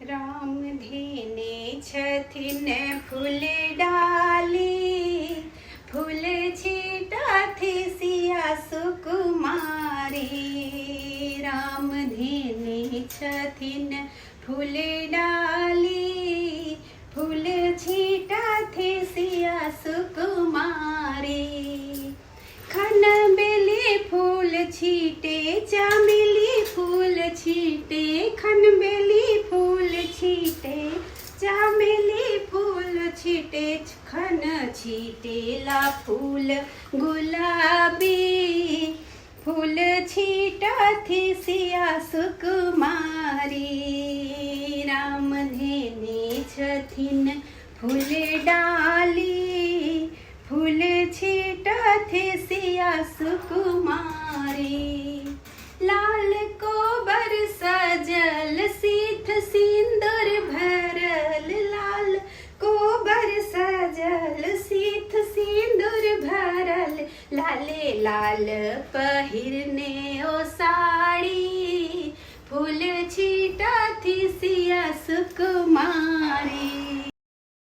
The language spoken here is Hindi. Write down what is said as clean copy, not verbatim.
राम धीने छथिन फूल डाली, फूल छीटाथी सिया सुकुमारी। राम धीने छथिन फूल डाली, फूल छीटाथी सिया सुकुमारी। खन बेली फूल छीटे चमेली फूल छीटे, खन बेली फूल छीटे चमेली फूल छीटे, खन छीटेला फूल गुलाबी, फूल छीटाथी सिया सुकुमारी। राम धीने छथिन फूल डाली, फूल छीटाथी सिया सुकुमारी। लाल कोबर सजल सीथ सिंदूर भरल, लाल कोबर सजल सीथ सिंदूर भरल, लाले लाल पहिरने ओ साड़ी, फूल छीटाथी सिया सुकुमारी।